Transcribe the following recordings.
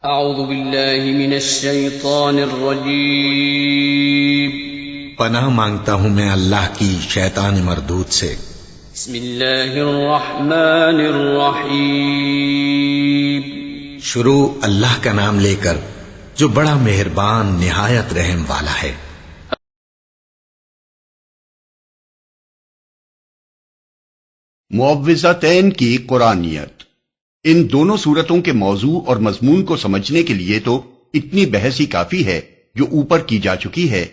اعوذ باللہ من الشیطان الرجیم پناہ مانگتا ہوں میں اللہ کی شیطان مردود سے۔ بسم اللہ الرحمن الرحیم شروع اللہ کا نام لے کر جو بڑا مہربان نہایت رحم والا ہے۔ معوذتین کی قرآنیت۔ ان دونوں صورتوں کے موضوع اور مضمون کو سمجھنے کے لیے تو اتنی بحث ہی کافی ہے جو اوپر کی جا چکی ہے،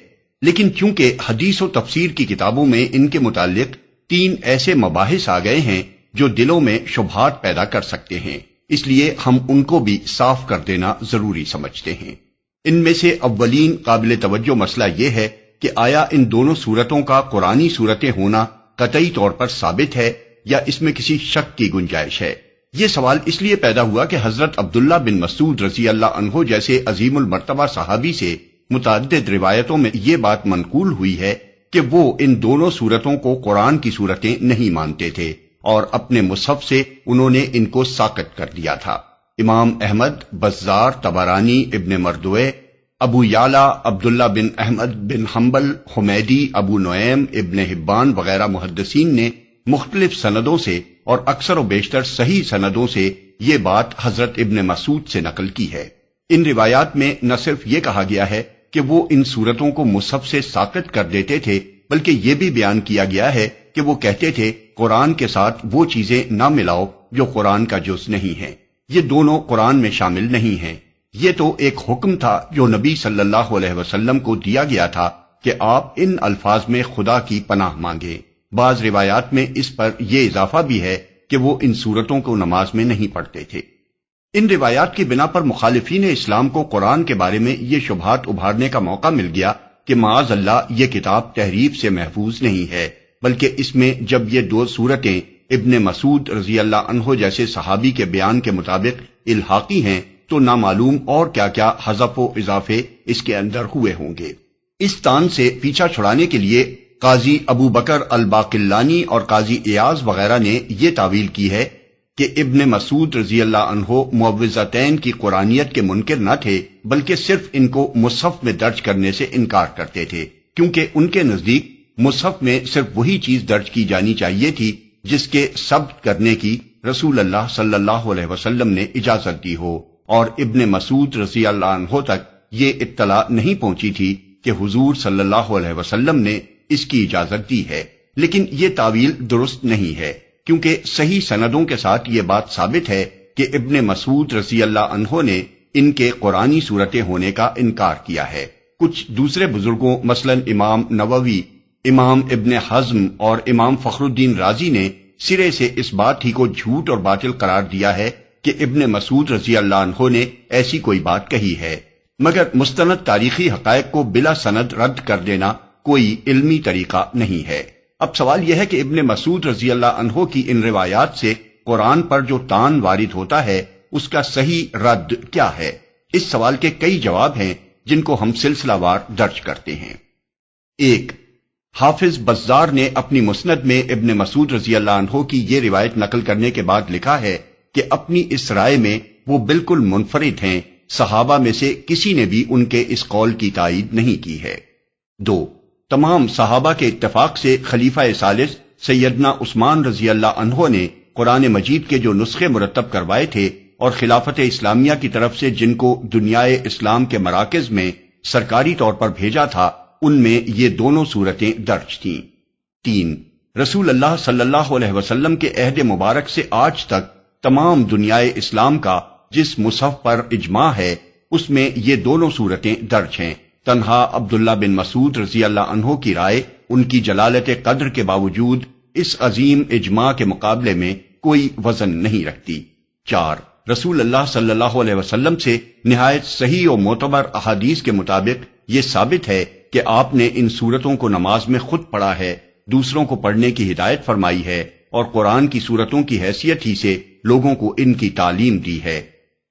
لیکن چونکہ حدیث و تفسیر کی کتابوں میں ان کے متعلق 3 ایسے مباحث آ گئے ہیں جو دلوں میں شبہات پیدا کر سکتے ہیں، اس لیے ہم ان کو بھی صاف کر دینا ضروری سمجھتے ہیں۔ ان میں سے اولین قابل توجہ مسئلہ یہ ہے کہ آیا ان دونوں صورتوں کا قرآنی صورتیں ہونا قطعی طور پر ثابت ہے یا اس میں کسی شک کی گنجائش ہے؟ یہ سوال اس لیے پیدا ہوا کہ حضرت عبداللہ بن مسعود رضی اللہ عنہ جیسے عظیم المرتبہ صحابی سے متعدد روایتوں میں یہ بات منقول ہوئی ہے کہ وہ ان دونوں صورتوں کو قرآن کی صورتیں نہیں مانتے تھے اور اپنے مصحف سے انہوں نے ان کو ساقط کر دیا تھا۔ امام احمد، بزار، طبرانی، ابن مردوے، ابو یعلا، عبداللہ بن احمد بن حنبل، حمیدی، ابو نعیم، ابن حبان وغیرہ محدثین نے مختلف سندوں سے اور اکثر و بیشتر صحیح سندوں سے یہ بات حضرت ابن مسعود سے نقل کی ہے۔ ان روایات میں نہ صرف یہ کہا گیا ہے کہ وہ ان صورتوں کو مصحف سے ساقط کر دیتے تھے، بلکہ یہ بھی بیان کیا گیا ہے کہ وہ کہتے تھے قرآن کے ساتھ وہ چیزیں نہ ملاؤ جو قرآن کا جز نہیں ہیں، یہ دونوں قرآن میں شامل نہیں ہیں۔ یہ تو ایک حکم تھا جو نبی صلی اللہ علیہ وسلم کو دیا گیا تھا کہ آپ ان الفاظ میں خدا کی پناہ مانگیں۔ بعض روایات میں اس پر یہ اضافہ بھی ہے کہ وہ ان صورتوں کو نماز میں نہیں پڑھتے تھے۔ ان روایات کی بنا پر مخالفین اسلام کو قرآن کے بارے میں یہ شبہات ابھارنے کا موقع مل گیا کہ معاذ اللہ یہ کتاب تحریف سے محفوظ نہیں ہے، بلکہ اس میں جب یہ 2 صورتیں ابن مسعود رضی اللہ عنہ جیسے صحابی کے بیان کے مطابق الحاقی ہیں تو نامعلوم اور کیا کیا حذف و اضافے اس کے اندر ہوئے ہوں گے۔ اس تان سے پیچھا چھڑانے کے لیے قاضی ابو بکر الباقلانی اور قاضی ایاز وغیرہ نے یہ تعویل کی ہے کہ ابن مسعود رضی اللہ عنہ معوذتین کی قرآنیت کے منکر نہ تھے، بلکہ صرف ان کو مصحف میں درج کرنے سے انکار کرتے تھے، کیونکہ ان کے نزدیک مصحف میں صرف وہی چیز درج کی جانی چاہیے تھی جس کے ثبت کرنے کی رسول اللہ صلی اللہ علیہ وسلم نے اجازت دی ہو، اور ابن مسعود رضی اللہ عنہ تک یہ اطلاع نہیں پہنچی تھی کہ حضور صلی اللہ علیہ وسلم نے اس کی اجازت دی ہے۔ لیکن یہ تعویل درست نہیں ہے، کیونکہ صحیح سندوں کے ساتھ یہ بات ثابت ہے کہ ابن مسعود رضی اللہ عنہ نے ان کے قرآنی صورتیں ہونے کا انکار کیا ہے۔ کچھ دوسرے بزرگوں مثلا امام نووی، امام ابن حزم اور امام فخر الدین رازی نے سرے سے اس بات ہی کو جھوٹ اور باطل قرار دیا ہے کہ ابن مسعود رضی اللہ عنہ نے ایسی کوئی بات کہی ہے، مگر مستند تاریخی حقائق کو بلا سند رد کر دینا کوئی علمی طریقہ نہیں ہے۔ اب سوال یہ ہے کہ ابن مسعود رضی اللہ عنہ کی ان روایات سے قرآن پر جو طعن وارد ہوتا ہے اس کا صحیح رد کیا ہے؟ اس سوال کے کئی جواب ہیں جن کو ہم سلسلہ وار درج کرتے ہیں۔ 1. حافظ بزار نے اپنی مسند میں ابن مسعود رضی اللہ عنہ کی یہ روایت نقل کرنے کے بعد لکھا ہے کہ اپنی اس رائے میں وہ بالکل منفرد ہیں، صحابہ میں سے کسی نے بھی ان کے اس قول کی تائید نہیں کی ہے۔ 2. تمام صحابہ کے اتفاق سے خلیفہ ثالث سیدنا عثمان رضی اللہ عنہ نے قرآن مجید کے جو نسخے مرتب کروائے تھے اور خلافت اسلامیہ کی طرف سے جن کو دنیائے اسلام کے مراکز میں سرکاری طور پر بھیجا تھا، ان میں یہ دونوں صورتیں درج تھیں۔ 3. رسول اللہ صلی اللہ علیہ وسلم کے عہد مبارک سے آج تک تمام دنیائے اسلام کا جس مصحف پر اجماع ہے اس میں یہ دونوں صورتیں درج ہیں۔ تنہا عبداللہ بن مسعود رضی اللہ عنہ کی رائے ان کی جلالت قدر کے باوجود اس عظیم اجماع کے مقابلے میں کوئی وزن نہیں رکھتی۔ 4. رسول اللہ صلی اللہ علیہ وسلم سے نہایت صحیح و معتبر احادیث کے مطابق یہ ثابت ہے کہ آپ نے ان صورتوں کو نماز میں خود پڑھا ہے، دوسروں کو پڑھنے کی ہدایت فرمائی ہے اور قرآن کی صورتوں کی حیثیت ہی سے لوگوں کو ان کی تعلیم دی ہے۔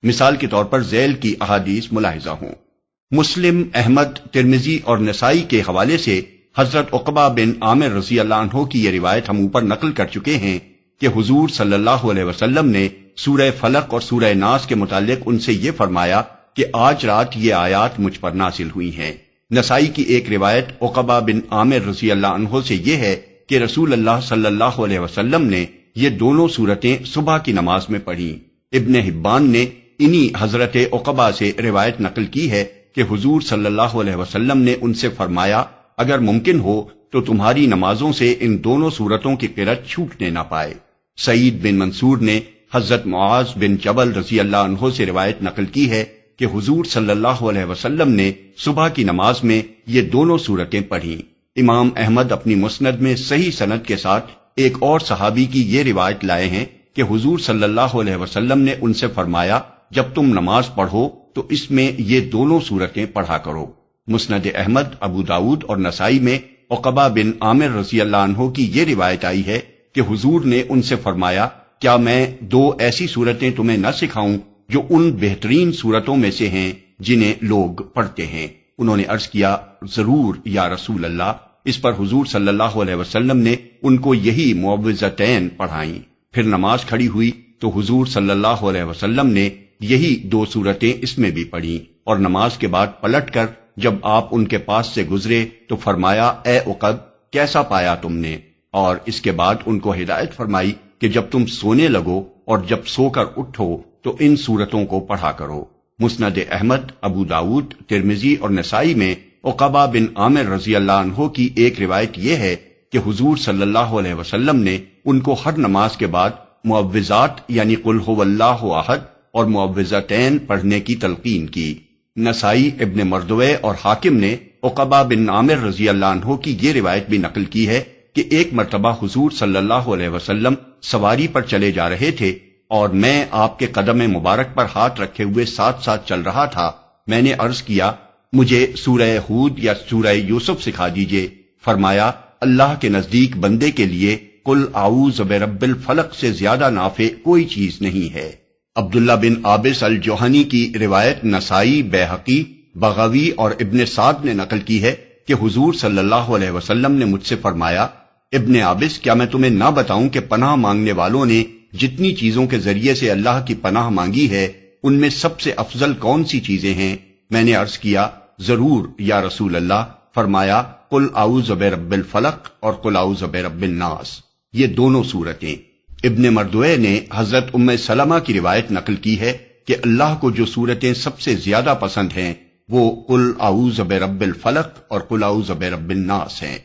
مثال کے طور پر ذیل کی احادیث ملاحظہ ہوں۔ مسلم، احمد، ترمذی اور نسائی کے حوالے سے حضرت عقبہ بن عامر رضی اللہ عنہ کی یہ روایت ہم اوپر نقل کر چکے ہیں کہ حضور صلی اللہ علیہ وسلم نے سورہ فلق اور سورہ ناس کے متعلق ان سے یہ فرمایا کہ آج رات یہ آیات مجھ پر نازل ہوئی ہیں۔ نسائی کی ایک روایت عقبہ بن عامر رضی اللہ عنہ سے یہ ہے کہ رسول اللہ صلی اللہ علیہ وسلم نے یہ دونوں سورتیں صبح کی نماز میں پڑھیں۔ ابن حبان نے انہی حضرت عقبہ سے روایت نقل کی ہے کہ حضور صلی اللہ علیہ وسلم نے ان سے فرمایا اگر ممکن ہو تو تمہاری نمازوں سے ان دونوں سورتوں کی قرأت چھوٹنے نہ پائے۔ سعید بن منصور نے حضرت معاذ بن جبل رضی اللہ عنہ سے روایت نقل کی ہے کہ حضور صلی اللہ علیہ وسلم نے صبح کی نماز میں یہ دونوں سورتیں پڑھیں۔ امام احمد اپنی مسند میں صحیح سند کے ساتھ ایک اور صحابی کی یہ روایت لائے ہیں کہ حضور صلی اللہ علیہ وسلم نے ان سے فرمایا جب تم نماز پڑھو تو اس میں یہ دونوں سورتیں پڑھا کرو۔ مسند احمد، ابو داؤد اور نسائی میں عقبہ بن عامر رضی اللہ عنہ کی یہ روایت آئی ہے کہ حضور نے ان سے فرمایا کیا میں دو ایسی صورتیں تمہیں نہ سکھاؤں جو ان بہترین صورتوں میں سے ہیں جنہیں لوگ پڑھتے ہیں؟ انہوں نے عرض کیا ضرور یا رسول اللہ۔ اس پر حضور صلی اللہ علیہ وسلم نے ان کو یہی معوذتین پڑھائیں۔ پھر نماز کھڑی ہوئی تو حضور صلی اللہ علیہ وسلم نے یہی دو صورتیں اس میں بھی پڑھیں، اور نماز کے بعد پلٹ کر جب آپ ان کے پاس سے گزرے تو فرمایا اے عقب کیسا پایا تم نے؟ اور اس کے بعد ان کو ہدایت فرمائی کہ جب تم سونے لگو اور جب سو کر اٹھو تو ان صورتوں کو پڑھا کرو۔ مسند احمد، ابو داؤد، ترمذی اور نسائی میں عقبہ بن عامر رضی اللہ عنہ کی ایک روایت یہ ہے کہ حضور صلی اللہ علیہ وسلم نے ان کو ہر نماز کے بعد معوذات یعنی قل هو اللہ احد اور معوذتین پڑھنے کی تلقین کی۔ نسائی، ابن مردوے اور حاکم نے عقبہ بن عامر رضی اللہ عنہ کی یہ روایت بھی نقل کی ہے کہ ایک مرتبہ حضور صلی اللہ علیہ وسلم سواری پر چلے جا رہے تھے اور میں آپ کے قدم مبارک پر ہاتھ رکھے ہوئے ساتھ ساتھ چل رہا تھا۔ میں نے عرض کیا مجھے سورہ ہود یا سورہ یوسف سکھا دیجئے۔ فرمایا اللہ کے نزدیک بندے کے لیے قل اعوذ برب الفلق سے زیادہ نافع کوئی چیز نہیں ہے۔ عبداللہ بن عابس الجوہنی کی روایت نسائی، بیہقی، بغوی اور ابن سعد نے نقل کی ہے کہ حضور صلی اللہ علیہ وسلم نے مجھ سے فرمایا ابن عابس کیا میں تمہیں نہ بتاؤں کہ پناہ مانگنے والوں نے جتنی چیزوں کے ذریعے سے اللہ کی پناہ مانگی ہے ان میں سب سے افضل کون سی چیزیں ہیں؟ میں نے عرض کیا ضرور یا رسول اللہ۔ فرمایا قل اعوذ برب الفلق اور قل اعوذ برب الناس، یہ دونوں صورتیں۔ ابن مردوے نے حضرت ام سلمہ کی روایت نقل کی ہے کہ اللہ کو جو صورتیں سب سے زیادہ پسند ہیں وہ قل اعوذ برب الفلق اور قل اعوذ برب الناس ہیں۔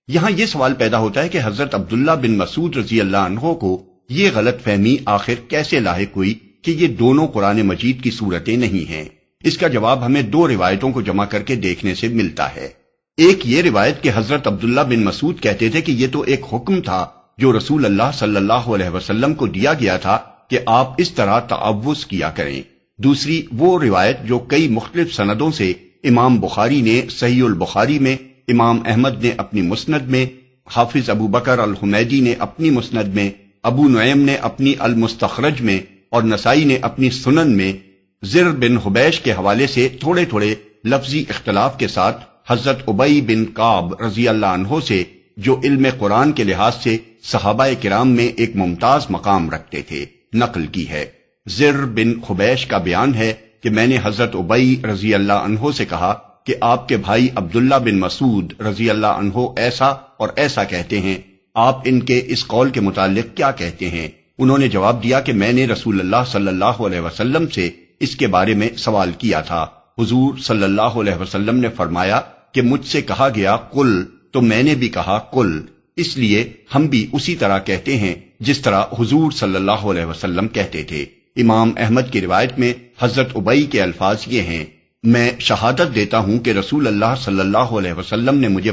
یہاں یہ سوال پیدا ہوتا ہے کہ حضرت عبداللہ بن مسعود رضی اللہ عنہ کو یہ غلط فہمی آخر کیسے لاحق ہوئی کہ یہ دونوں قرآن مجید کی صورتیں نہیں ہیں؟ اس کا جواب ہمیں دو روایتوں کو جمع کر کے دیکھنے سے ملتا ہے۔ ایک یہ روایت کہ حضرت عبداللہ بن مسعود کہتے تھے کہ یہ تو ایک حکم تھا جو رسول اللہ صلی اللہ علیہ وسلم کو دیا گیا تھا کہ آپ اس طرح تعوذ کیا کریں۔ دوسری وہ روایت جو کئی مختلف سندوں سے امام بخاری نے صحیح البخاری میں، امام احمد نے اپنی مسند میں، حافظ ابو بکر الحمیدی نے اپنی مسند میں، ابو نعیم نے اپنی المستخرج میں اور نسائی نے اپنی سنن میں زر بن حبیش کے حوالے سے تھوڑے تھوڑے لفظی اختلاف کے ساتھ حضرت ابی بن کعب رضی اللہ عنہ سے جو علم قرآن کے لحاظ سے صحابہ کرام میں ایک ممتاز مقام رکھتے تھے نقل کی ہے۔ زر بن حبیش کا بیان ہے کہ میں نے حضرت ابی رضی اللہ عنہ سے کہا کہ آپ کے بھائی عبداللہ بن مسعود رضی اللہ عنہ ایسا اور ایسا کہتے ہیں، آپ ان کے اس قول کے متعلق کیا کہتے ہیں؟ انہوں نے جواب دیا کہ میں نے رسول اللہ صلی اللہ علیہ وسلم سے اس کے بارے میں سوال کیا تھا۔ حضور صلی اللہ علیہ وسلم نے فرمایا کہ مجھ سے کہا گیا قل، تو میں نے بھی کہا قل، اس لیے ہم بھی اسی طرح کہتے ہیں جس طرح حضور صلی اللہ علیہ وسلم کہتے تھے۔ امام احمد کی روایت میں حضرت ابی کے الفاظ یہ ہیں، میں شہادت دیتا ہوں کہ رسول اللہ صلی اللہ علیہ وسلم نے مجھے